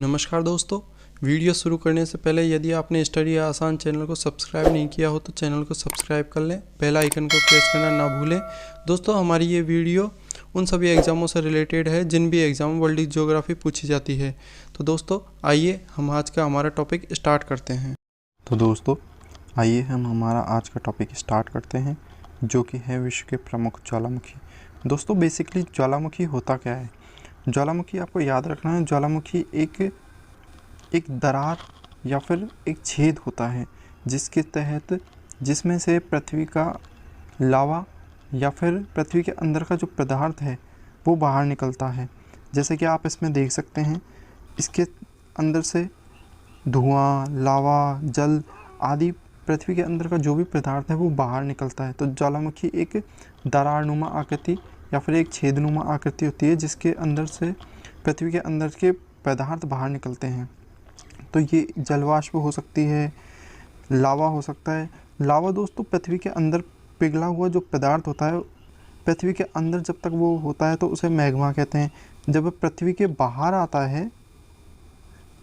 नमस्कार दोस्तों। वीडियो शुरू करने से पहले यदि आपने स्टडी आसान चैनल को सब्सक्राइब नहीं किया हो तो चैनल को सब्सक्राइब कर लें, बेल आइकन को प्रेस करना ना भूलें। दोस्तों, हमारी ये वीडियो उन सभी एग्ज़ामों से रिलेटेड है जिन भी एग्ज़ाम वर्ल्ड ज्योग्राफी पूछी जाती है। तो दोस्तों, आइए हम आज का हमारा टॉपिक स्टार्ट करते हैं। तो दोस्तों, आइए हम हमारा आज का टॉपिक स्टार्ट करते हैं, जो कि है विश्व के प्रमुख ज्वालामुखी। दोस्तों, बेसिकली ज्वालामुखी होता क्या है? ज्वालामुखी आपको याद रखना है, ज्वालामुखी एक दरार या फिर एक छेद होता है जिसमें से पृथ्वी का लावा या फिर पृथ्वी के अंदर का जो पदार्थ है वो बाहर निकलता है। जैसे कि आप इसमें देख सकते हैं, इसके अंदर से धुआं, लावा, जल आदि पृथ्वी के अंदर का जो भी पदार्थ है वो बाहर निकलता है। तो ज्वालामुखी एक दरारनुमा आकृति या फिर एक छेदनुमा आकृति होती है, जिसके अंदर से पृथ्वी के अंदर के पदार्थ बाहर निकलते हैं। तो ये जलवाष्प हो सकती है, लावा हो सकता है। लावा दोस्तों पृथ्वी के अंदर पिघला हुआ जो पदार्थ होता है, पृथ्वी के अंदर जब तक वो होता है तो उसे मैग्मा कहते हैं। जब पृथ्वी के बाहर आता है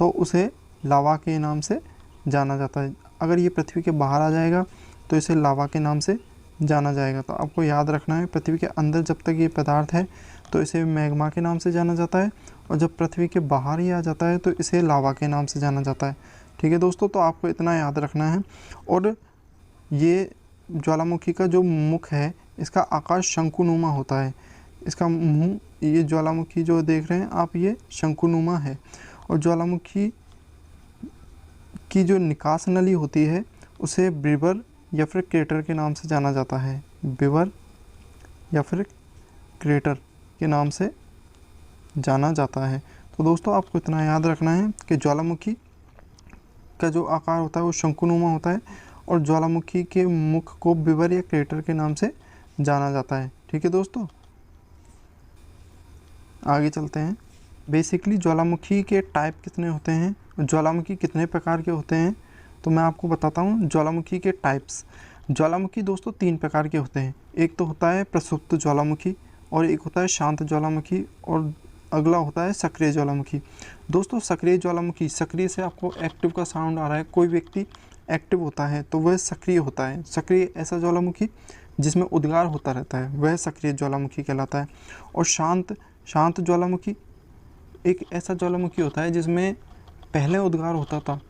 तो उसे लावा के नाम से जाना जाता है। अगर ये पृथ्वी के बाहर आ जाएगा तो इसे लावा के नाम से जाना जाएगा। तो आपको याद रखना है, पृथ्वी के अंदर जब तक ये पदार्थ है तो इसे मैग्मा के नाम से जाना जाता है, और जब पृथ्वी के बाहर ही आ जाता है तो इसे लावा के नाम से जाना जाता है। ठीक है दोस्तों, तो आपको इतना याद रखना है। और ये ज्वालामुखी का जो मुख है, इसका आकार शंकुनुमा होता है। इसका मुँह, ये ज्वालामुखी जो देख रहे हैं आप, ये शंकुनुमा है। और ज्वालामुखी की जो निकास नली होती है उसे ब्रीवर या फिर क्रेटर के नाम से जाना जाता है। ब्रीवर या फिर क्रेटर के नाम से जाना जाता है। तो दोस्तों, आपको इतना याद रखना है कि ज्वालामुखी का जो आकार होता है वो शंकुनुमा होता है, और ज्वालामुखी के मुख को ब्रीवर या क्रेटर के नाम से जाना जाता है। ठीक है दोस्तों, आगे चलते हैं। बेसिकली ज्वालामुखी के टाइप कितने होते हैं, ज्वालामुखी कितने प्रकार के होते हैं, तो मैं आपको बताता हूँ ज्वालामुखी के टाइप्स। ज्वालामुखी दोस्तों 3 प्रकार के होते हैं। एक तो होता है प्रसुप्त ज्वालामुखी, और एक होता है शांत ज्वालामुखी, और अगला होता है सक्रिय ज्वालामुखी। दोस्तों, सक्रिय ज्वालामुखी, सक्रिय से आपको एक्टिव का साउंड आ रहा है, कोई व्यक्ति एक्टिव होता है तो वह सक्रिय होता है। सक्रिय ऐसा ज्वालामुखी जिसमें उद्गार होता रहता है, वह सक्रिय ज्वालामुखी कहलाता है। और शांत ज्वालामुखी एक ऐसा ज्वालामुखी होता है जिसमें पहले उद्गार होता था,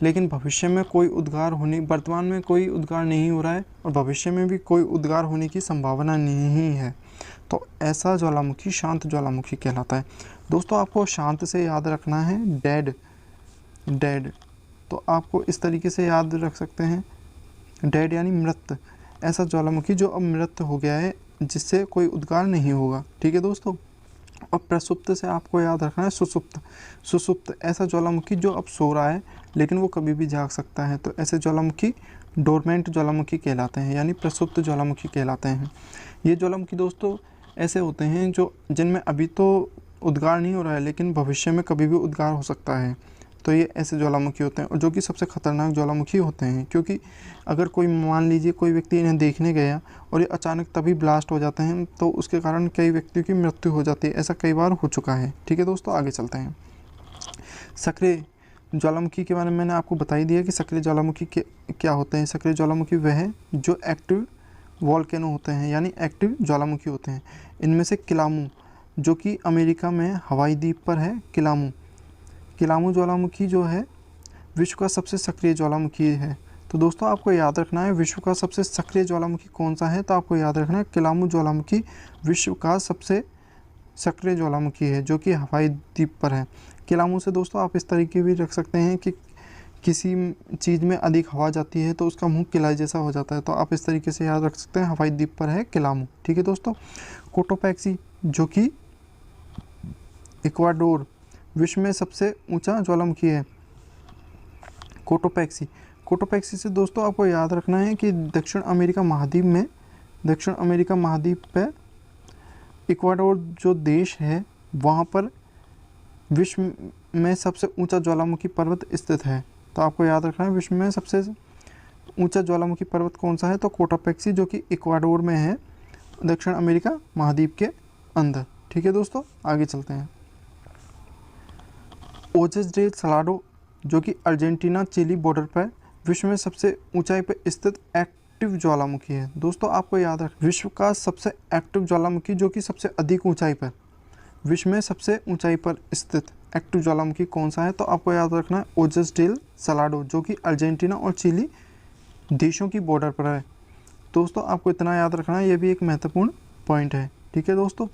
लेकिन भविष्य में कोई उद्गार होने, वर्तमान में कोई उद्गार नहीं हो रहा है और भविष्य में भी कोई उद्गार होने की संभावना नहीं है। तो ऐसा ज्वालामुखी शांत ज्वालामुखी कहलाता है। दोस्तों, आपको शांत से याद रखना है डेड। तो आपको इस तरीके से याद रख सकते हैं, डेड यानी मृत। ऐसा ज्वालामुखी जो अब मृत हो गया है, जिससे कोई उद्गार नहीं होगा। ठीक है दोस्तों। और प्रसुप्त से आपको याद रखना है सुसुप्त ऐसा ज्वालामुखी जो अब सो रहा है लेकिन वो कभी भी जाग सकता है। तो ऐसे ज्वालामुखी डोरमेंट ज्वालामुखी कहलाते हैं, यानी प्रसुप्त ज्वालामुखी कहलाते हैं। ये ज्वालामुखी दोस्तों ऐसे होते हैं जो जिनमें अभी तो उद्गार नहीं हो रहा है, लेकिन भविष्य में कभी भी उद्गार हो सकता है। तो ये ऐसे ज्वालामुखी होते हैं, और जो कि सबसे खतरनाक ज्वालामुखी होते हैं, क्योंकि अगर कोई, मान लीजिए कोई व्यक्ति इन्हें देखने गया और ये अचानक तभी ब्लास्ट हो जाते हैं, तो उसके कारण कई व्यक्तियों की मृत्यु हो जाती है। ऐसा कई बार हो चुका है। ठीक है दोस्तों, आगे चलते हैं। सक्रिय ज्वालामुखी के बारे में मैंने आपको बता ही दिया कि सक्रिय ज्वालामुखी क्या होते हैं। सक्रिय ज्वालामुखी वह है जो एक्टिव वॉल्केनो होते हैं, यानी एक्टिव ज्वालामुखी होते हैं। इनमें से किलामू, जो कि अमेरिका में हवाई द्वीप पर है, किलामू ज्वालामुखी जो है विश्व का सबसे सक्रिय ज्वालामुखी है। तो दोस्तों, आपको याद रखना है विश्व का सबसे सक्रिय ज्वालामुखी कौन सा है, तो आपको याद रखना है किलामू ज्वालामुखी विश्व का सबसे सक्रिय ज्वालामुखी है, जो कि हवाई द्वीप पर है। किलामू से दोस्तों आप इस तरीके भी रख सकते हैं कि किसी चीज़ में अधिक हवा जाती है तो उसका मुंह किला जैसा हो जाता है, तो आप इस तरीके से याद रख सकते हैं, हवाई द्वीप पर है किलामू। ठीक है दोस्तों। कोटोपैक्सी, जो कि इक्वाडोर, विश्व में सबसे ऊंचा ज्वालामुखी है। कोटोपैक्सी से दोस्तों आपको याद रखना है कि दक्षिण अमेरिका महाद्वीप पे इक्वाडोर जो देश है वहाँ पर विश्व में सबसे ऊंचा ज्वालामुखी पर्वत स्थित है। तो आपको याद रखना है विश्व में सबसे ऊंचा ज्वालामुखी पर्वत कौन सा है, तो कोटोपैक्सी, जो कि इक्वाडोर में है, दक्षिण अमेरिका महाद्वीप के अंदर। ठीक है दोस्तों, आगे चलते हैं। ओजेस डे सलाडो जो कि अर्जेंटीना चिली बॉर्डर पर विश्व में सबसे ऊंचाई पर स्थित एक्टिव ज्वालामुखी है। दोस्तों आपको याद रख, विश्व का सबसे एक्टिव ज्वालामुखी जो कि सबसे अधिक ऊंचाई पर, विश्व में सबसे ऊंचाई पर स्थित एक्टिव ज्वालामुखी कौन सा है, तो आपको याद रखना है ओजेस डेल सलाडो जो कि अर्जेंटीना और चिली देशों की बॉर्डर पर है। दोस्तों आपको इतना याद रखना है, ये भी एक महत्वपूर्ण पॉइंट है। ठीक है दोस्तों,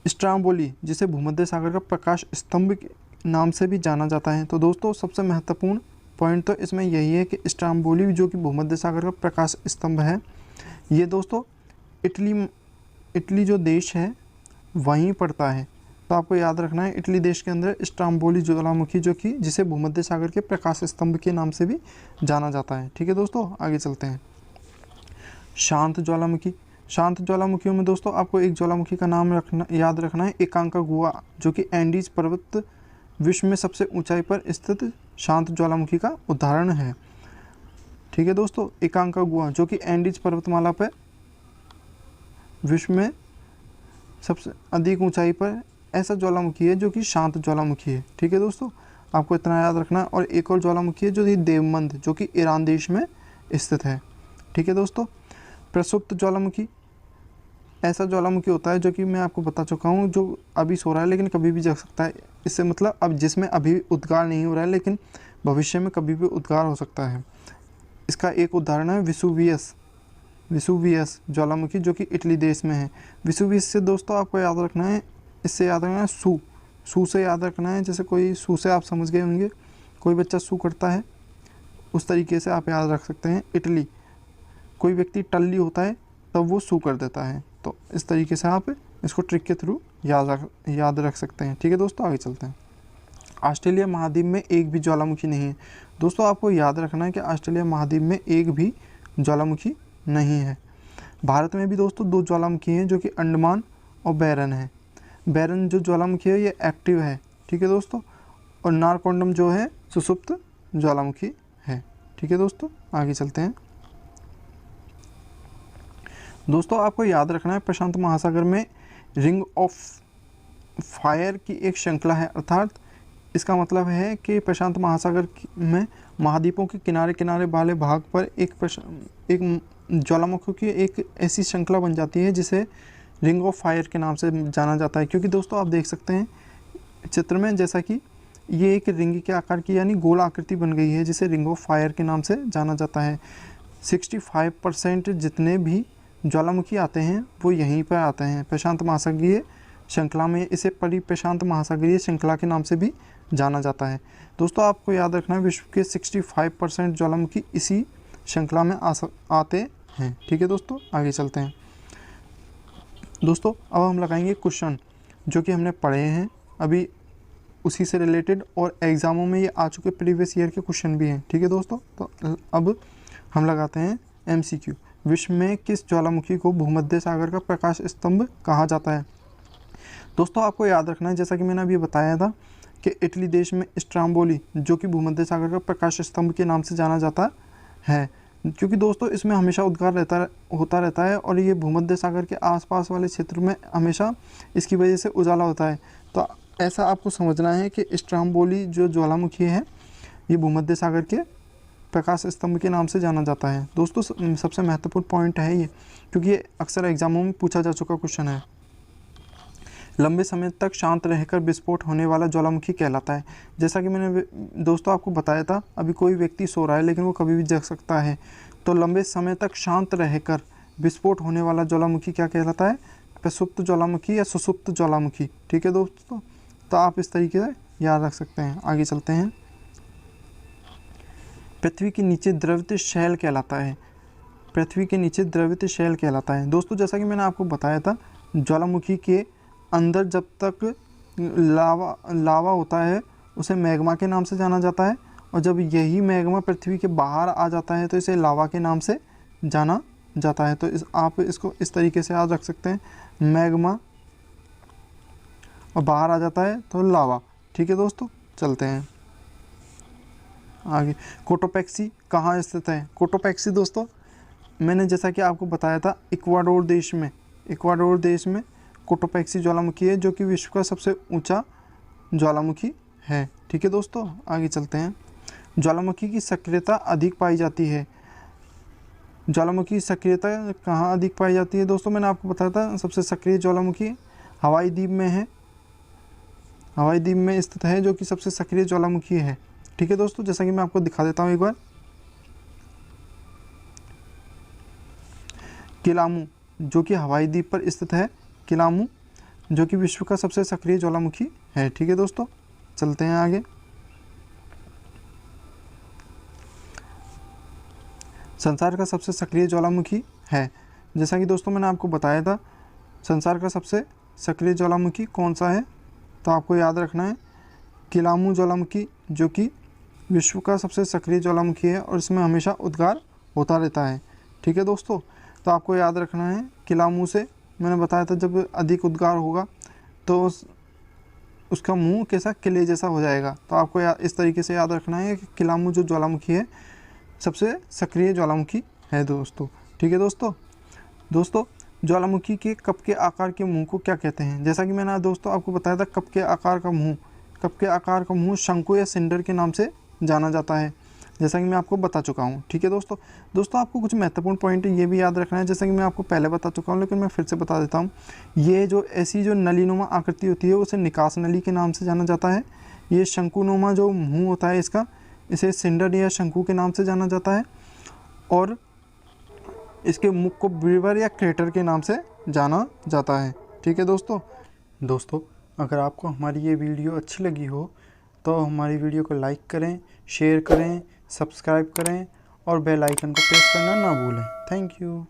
स्ट्राम्बोली जिसे भूमध्य सागर का प्रकाश स्तंभ के नाम से भी जाना जाता है। तो दोस्तों सबसे महत्वपूर्ण पॉइंट तो इसमें यही है कि स्ट्राम्बोली जो कि भूमध्य सागर का प्रकाश स्तंभ है, ये दोस्तों इटली जो देश है वहीं पड़ता है। तो आपको याद रखना है इटली देश के अंदर स्ट्राम्बोली ज्वालामुखी जो कि जिसे भूमध्य सागर के प्रकाश स्तंभ के नाम से भी जाना जाता है। ठीक है दोस्तों, आगे चलते हैं। शांत ज्वालामुखी, शांत ज्वालामुखियों में दोस्तों आपको एक ज्वालामुखी का नाम याद रखना है, एकांकागुआ जो कि एंडीज पर्वत विश्व में सबसे ऊंचाई पर स्थित शांत ज्वालामुखी का उदाहरण है। ठीक है दोस्तों, एकांकागुआ जो कि एंडीज पर्वतमाला पर विश्व में सबसे अधिक ऊंचाई पर ऐसा ज्वालामुखी है जो कि शांत ज्वालामुखी है। ठीक है दोस्तों, आपको इतना याद रखना है। और एक और ज्वालामुखी है जो कि देवमंद जो कि ईरान देश में स्थित है। ठीक है दोस्तों, प्रसुप्त ज्वालामुखी ऐसा ज्वालामुखी होता है जो कि मैं आपको बता चुका हूँ, जो अभी सो रहा है लेकिन कभी भी जग सकता है। इससे मतलब अब जिसमें अभी उद्गार नहीं हो रहा है लेकिन भविष्य में कभी भी उद्गार हो सकता है। इसका एक उदाहरण है विसुवियस ज्वालामुखी जो कि इटली देश में है। विसुवियस से दोस्तों आपको याद रखना है, इससे याद रखना है सू से याद रखना है। जैसे कोई सू से आप समझ गए होंगे, कोई बच्चा सू करता है, उस तरीके से आप याद रख सकते हैं। इटली, कोई व्यक्ति टल्ली होता है तब वो सू कर देता है। तो इस तरीके से आप इसको ट्रिक के थ्रू याद रख सकते हैं। ठीक है दोस्तों, आगे चलते हैं। ऑस्ट्रेलिया महाद्वीप में एक भी ज्वालामुखी नहीं है। दोस्तों आपको याद रखना है कि ऑस्ट्रेलिया महाद्वीप में एक भी ज्वालामुखी नहीं है। भारत में भी दोस्तों 2 ज्वालामुखी हैं जो कि अंडमान और बैरन है। बैरन जो ज्वालामुखी है ये एक्टिव है। ठीक है दोस्तों, और नारकोंडम जो है सुसुप्त ज्वालामुखी है। ठीक है दोस्तों, आगे चलते हैं। दोस्तों आपको याद रखना है प्रशांत महासागर में रिंग ऑफ फायर की एक श्रृंखला है, अर्थात इसका मतलब है कि प्रशांत महासागर में महाद्वीपों के किनारे किनारे वाले भाग पर एक ज्वालामुखी की एक ऐसी श्रृंखला बन जाती है जिसे रिंग ऑफ फायर के नाम से जाना जाता है। क्योंकि दोस्तों आप देख सकते हैं चित्र में, जैसा कि ये एक रिंग के आकार की यानी गोल आकृति बन गई है जिसे रिंग ऑफ फायर के नाम से जाना जाता है। 65% जितने भी ज्वालामुखी आते हैं वो यहीं पर आते हैं प्रशांत महासागरीय श्रृंखला में। इसे परिप्रशांत महासागरीय श्रृंखला के नाम से भी जाना जाता है। दोस्तों आपको याद रखना है विश्व के 65% ज्वालामुखी इसी श्रृंखला में आते हैं। ठीक है दोस्तों, आगे चलते हैं। दोस्तों अब हम लगाएंगे क्वेश्चन जो कि हमने पढ़े हैं अभी, उसी से रिलेटेड, और एग्ज़ामों में ये आ चुके प्रीवियस ईयर के क्वेश्चन भी हैं। ठीक है दोस्तों, तो अब हम लगाते हैं MCQ। विश्व में किस ज्वालामुखी को भूमध्य सागर का प्रकाश स्तंभ कहा जाता है? दोस्तों आपको याद रखना है, जैसा कि मैंने अभी बताया था कि इटली देश में स्ट्राम्बोली जो कि भूमध्य सागर का प्रकाश स्तंभ के नाम से जाना जाता है, क्योंकि दोस्तों इसमें हमेशा उद्गार होता रहता है और ये भूमध्य सागर के आसपास वाले क्षेत्र में हमेशा इसकी वजह से उजाला होता है। तो ऐसा आपको समझना है कि स्ट्राम्बोली जो ज्वालामुखी है ये भूमध्य सागर के प्रकाश स्तंभ के नाम से जाना जाता है। दोस्तों सबसे महत्वपूर्ण पॉइंट है ये, क्योंकि ये अक्सर एग्जामों में पूछा जा चुका क्वेश्चन है। लंबे समय तक शांत रहकर विस्फोट होने वाला ज्वालामुखी कहलाता है। जैसा कि मैंने दोस्तों आपको बताया था, अभी कोई व्यक्ति सो रहा है लेकिन वो कभी भी जग सकता है। तो लंबे समय तक शांत रहकर विस्फोट होने वाला ज्वालामुखी क्या कहलाता है? प्रसुप्त ज्वालामुखी या सुसुप्त ज्वालामुखी। ठीक है दोस्तों, तो आप इस तरीके से याद रख सकते हैं। आगे चलते हैं। पृथ्वी के नीचे द्रवित शैल कहलाता है। पृथ्वी के नीचे द्रवित शैल कहलाता है। दोस्तों जैसा कि मैंने आपको बताया था, ज्वालामुखी के अंदर जब तक लावा होता है उसे मैग्मा के नाम से जाना जाता है, और जब यही मैग्मा पृथ्वी के बाहर आ जाता है तो इसे लावा के नाम से जाना जाता है। तो आप इसको इस तरीके से याद रख सकते हैं, मैग्मा और बाहर आ जाता है तो लावा। ठीक है दोस्तों, चलते हैं आगे। कोटोपैक्सी कहाँ स्थित है? कोटोपैक्सी दोस्तों मैंने जैसा कि आपको बताया था, इक्वाडोर देश में कोटोपैक्सी ज्वालामुखी है जो कि विश्व का सबसे ऊंचा ज्वालामुखी है। ठीक है दोस्तों, आगे चलते हैं। ज्वालामुखी की सक्रियता अधिक पाई जाती है। ज्वालामुखी की सक्रियता कहाँ अधिक पाई जाती है दोस्तों? मैंने आपको बताया था सबसे सक्रिय ज्वालामुखी हवाई द्वीप में है, हवाई द्वीप में स्थित है, जो कि सबसे सक्रिय ज्वालामुखी है। ठीक है दोस्तों, जैसा कि मैं आपको दिखा देता हूँ एक बार। किलामू, जो कि हवाई द्वीप पर स्थित है, किलामू, जो कि विश्व का सबसे सक्रिय ज्वालामुखी है। ठीक है दोस्तों, चलते हैं आगे। संसार का सबसे सक्रिय ज्वालामुखी है। जैसा कि दोस्तों मैंने आपको बताया था, संसार का सबसे सक्रिय ज्वालामुखी कौन सा है, तो आपको याद रखना है किलामू ज्वालामुखी, जो कि विश्व का सबसे सक्रिय ज्वालामुखी है और इसमें हमेशा उद्गार होता रहता है। ठीक है दोस्तों, तो आपको याद रखना है किलामू से मैंने बताया था जब अधिक उद्गार होगा तो उसका मुंह कैसा किले जैसा हो जाएगा। तो आपको इस तरीके से याद रखना है कि किलामू जो ज्वालामुखी है सबसे सक्रिय ज्वालामुखी है दोस्तों। ठीक है दोस्तों ज्वालामुखी के कप के आकार के मुंह को क्या कहते हैं? जैसा कि मैंने दोस्तों आपको बताया था कप के आकार का मुंह शंकु या सिंडर के नाम से जाना जाता है, जैसा कि मैं आपको बता चुका हूँ। ठीक है दोस्तों आपको कुछ महत्वपूर्ण पॉइंट ये भी याद रखना है, जैसा कि मैं आपको पहले बता चुका हूँ लेकिन मैं फिर से बता देता हूँ। ये जो ऐसी जो नलीनुमा आकृति होती है उसे निकास नली के नाम से जाना जाता है। ये शंकुनुमा जो मुँह होता है इसका, इसे सिंडर या शंकु के नाम से जाना जाता है। और इसके मुख को ब्रीवर या क्रेटर के नाम से जाना जाता है। ठीक है दोस्तों अगर आपको हमारी ये वीडियो अच्छी लगी हो तो हमारी वीडियो को लाइक करें, शेयर करें, सब्सक्राइब करें और बेल आइकन को प्रेस करना ना भूलें। Thank you.